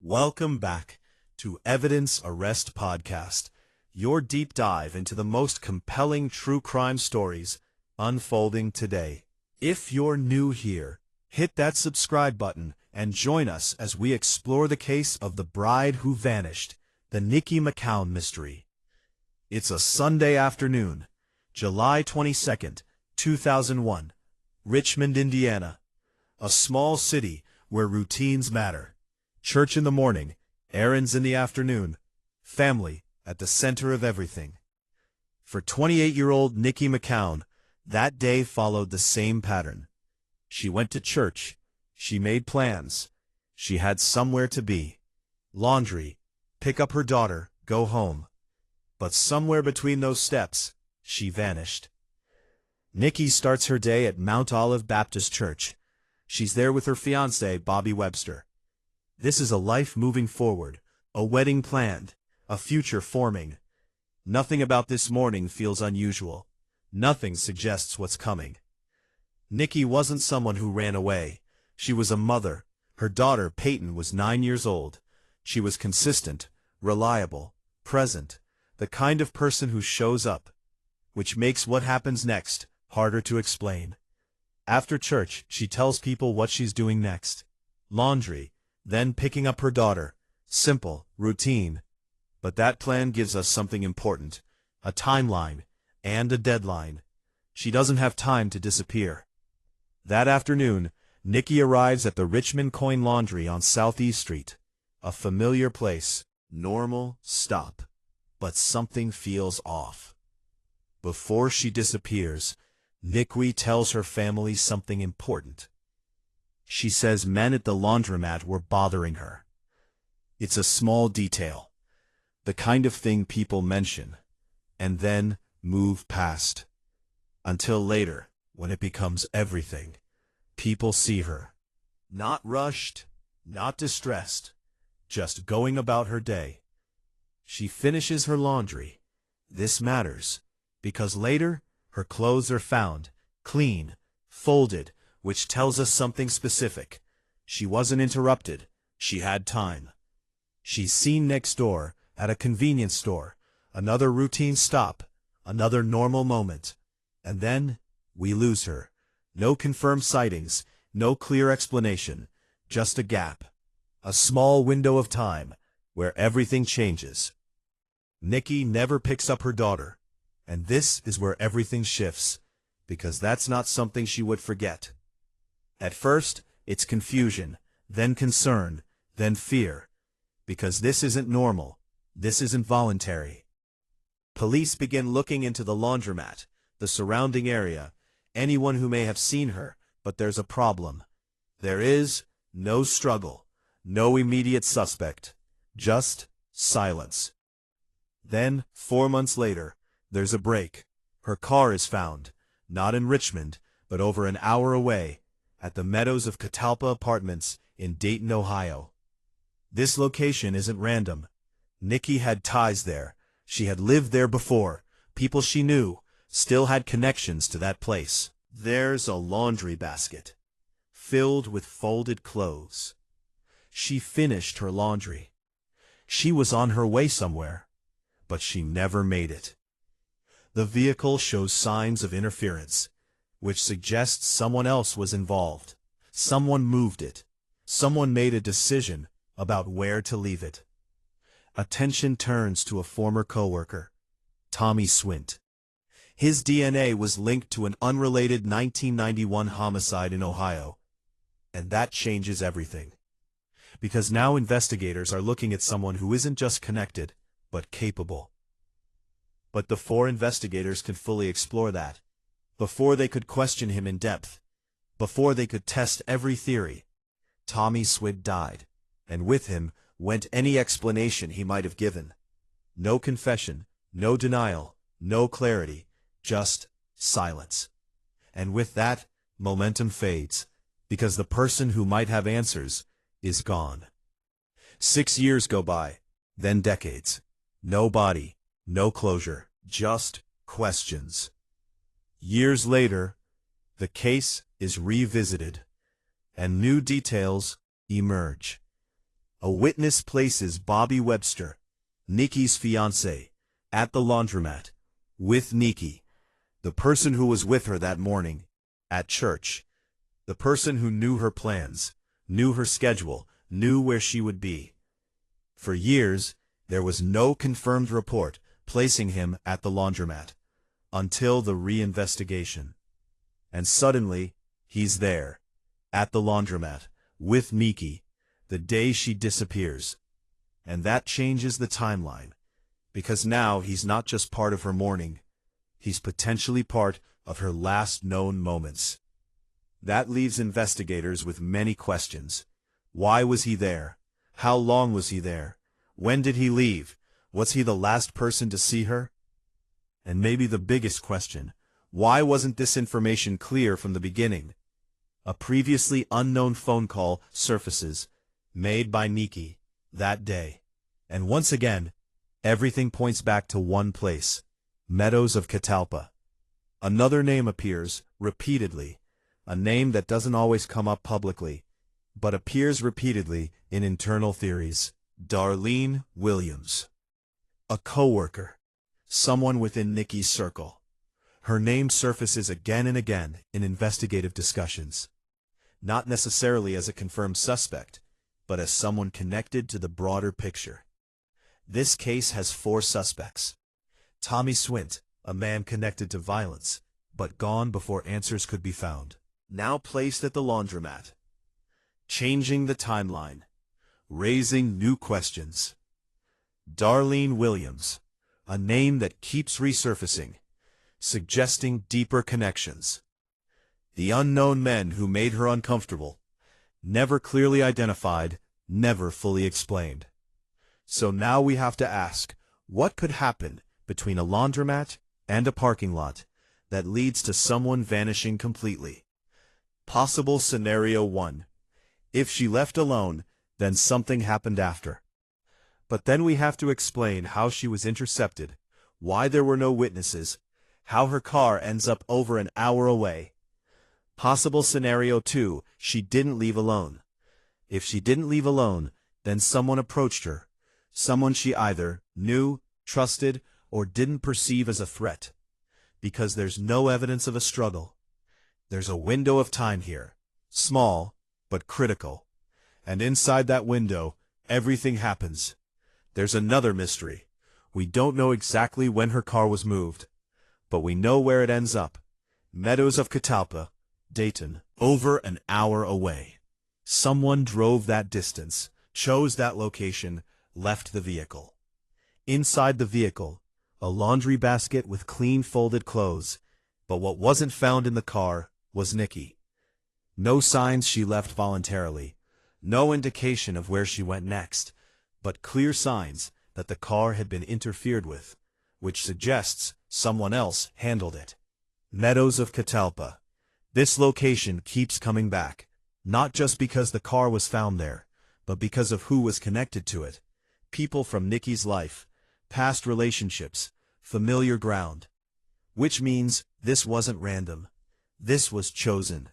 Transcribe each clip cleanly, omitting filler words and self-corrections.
Welcome back to Evidence Arrest Podcast, your deep dive into the most compelling true crime stories unfolding today. If you're new here, hit that subscribe button and join us as we explore the case of the bride who vanished, the Niqui McCown mystery. It's a Sunday afternoon, July 22nd, 2001, Richmond, Indiana, a small city where routines matter. Church in the morning, errands in the afternoon, family at the center of everything. For 28-year-old Niqui McCown, that day followed the same pattern. She went to church, she made plans, she had somewhere to be. Laundry, pick up her daughter, go home. But somewhere between those steps, she vanished. Niqui starts her day at Mount Olive Baptist Church. She's there with her fiancé, Bobby Webster. This is a life moving forward, a wedding planned, a future forming. Nothing about this morning feels unusual. Nothing suggests what's coming. Niqui wasn't someone who ran away. She was a mother. Her daughter, Peyton, was 9 years old. She was consistent, reliable, present, the kind of person who shows up, which makes what happens next harder to explain. After church, she tells people what she's doing next. Laundry, then picking up her daughter. Simple, routine. But that plan gives us something important, a timeline and a deadline. She doesn't have time to disappear. That afternoon, Niqui arrives at the Richmond Coin Laundry on Southeast Street. A familiar place, normal, stop. But something feels off. Before she disappears, Niqui tells her family something important. She says men at the laundromat were bothering her. It's a small detail, the kind of thing people mention, and then move past. Until later, when it becomes everything. People see her. Not rushed, not distressed, just going about her day. She finishes her laundry. This matters, because later, her clothes are found, clean, folded, which tells us something specific. She wasn't interrupted. She had time. She's seen next door, at a convenience store, another routine stop, another normal moment. And then, we lose her. No confirmed sightings, no clear explanation, just a gap. A small window of time, where everything changes. Niqui never picks up her daughter. And this is where everything shifts, because that's not something she would forget. At first, it's confusion, then concern, then fear. Because this isn't normal, this isn't voluntary. Police begin looking into the laundromat, the surrounding area, anyone who may have seen her, but there's a problem. There is no struggle, no immediate suspect, just silence. Then, 4 months later, there's a break. Her car is found, not in Richmond, but over an hour away, at the Meadows of Catalpa Apartments in Dayton, Ohio. This location isn't random. Niqui had ties there. She had lived there before. People she knew still had connections to that place. There's a laundry basket, filled with folded clothes. She finished her laundry. She was on her way somewhere, but she never made it. The vehicle shows signs of interference, which suggests someone else was involved. Someone moved it. Someone made a decision about where to leave it. Attention turns to a former coworker, Tommy Swint. His DNA was linked to an unrelated 1991 homicide in Ohio. And that changes everything. Because now investigators are looking at someone who isn't just connected, but capable. But before investigators could fully explore that, before they could question him in depth, before they could test every theory, Tommy Swint died, and with him went any explanation he might have given. No confession, no denial, no clarity, just silence. And with that, momentum fades, because the person who might have answers is gone. 6 years go by, then decades. No body, no closure, just questions. Years later, the case is revisited, and new details emerge. A witness places Bobby Webster, Niqui's fiancé, at the laundromat, with Niqui, the person who was with her that morning, at church, the person who knew her plans, knew her schedule, knew where she would be. For years, there was no confirmed report placing him at the laundromat, until the reinvestigation. And suddenly, he's there, at the laundromat, with Niqui, the day she disappears. And that changes the timeline, because now he's not just part of her morning, he's potentially part of her last known moments. That leaves investigators with many questions. Why was he there? How long was he there? When did he leave? Was he the last person to see her? And maybe the biggest question, why wasn't this information clear from the beginning? A previously unknown phone call surfaces, made by Niqui, that day. And once again, everything points back to one place, Meadows of Catalpa. Another name appears, repeatedly, a name that doesn't always come up publicly, but appears repeatedly in internal theories. Darlene Williams. A coworker, someone within Niqui's circle. Her name surfaces again and again in investigative discussions, not necessarily as a confirmed suspect, but as someone connected to the broader picture. This case has 4 suspects. Tommy Swint, a man connected to violence, but gone before answers could be found, now placed at the laundromat, changing the timeline, raising new questions. Darlene Williams, a name that keeps resurfacing, suggesting deeper connections. The unknown men who made her uncomfortable, never clearly identified, never fully explained. So now we have to ask, what could happen between a laundromat and a parking lot that leads to someone vanishing completely? Possible scenario 1. If she left alone, then something happened after. But then we have to explain how she was intercepted, why there were no witnesses, how her car ends up over an hour away. Possible scenario 2, she didn't leave alone. If she didn't leave alone, then someone approached her, someone she either knew, trusted, or didn't perceive as a threat. Because there's no evidence of a struggle. There's a window of time here, small, but critical. And inside that window, everything happens. There's another mystery. We don't know exactly when her car was moved, but we know where it ends up. Meadows of Catalpa, Dayton, over an hour away. Someone drove that distance, chose that location, left the vehicle. Inside the vehicle, a laundry basket with clean folded clothes, but what wasn't found in the car was Niqui. No signs she left voluntarily, no indication of where she went next, but clear signs that the car had been interfered with, which suggests someone else handled it. Meadows of Catalpa. This location keeps coming back, not just because the car was found there, but because of who was connected to it. People from Niqui's life, past relationships, familiar ground. Which means this wasn't random. This was chosen.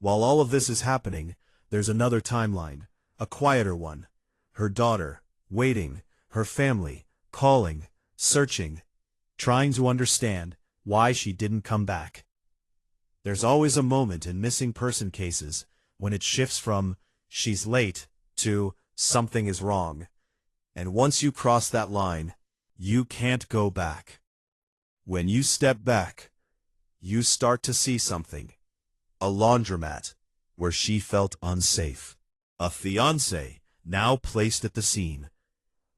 While all of this is happening, there's another timeline, a quieter one. Her daughter, waiting, her family, calling, searching, trying to understand why she didn't come back. There's always a moment in missing person cases when it shifts from, she's late, to, something is wrong. And once you cross that line, you can't go back. When you step back, you start to see something. A laundromat, where she felt unsafe. A fiancé, now placed at the scene.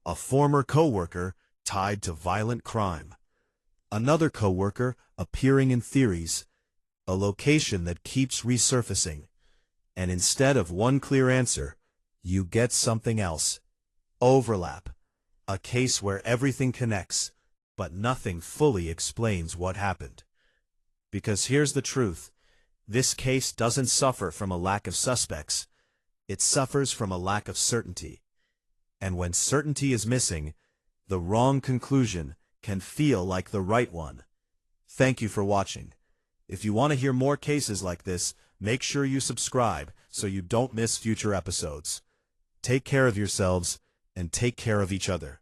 A former coworker tied to violent crime. Another coworker appearing in theories. A location that keeps resurfacing. And instead of one clear answer, you get something else. Overlap. A case where everything connects, but nothing fully explains what happened. Because here's the truth. This case doesn't suffer from a lack of suspects. It suffers from a lack of certainty. And when certainty is missing, the wrong conclusion can feel like the right one. Thank you for watching. If you want to hear more cases like this, make sure you subscribe so you don't miss future episodes. Take care of yourselves and take care of each other.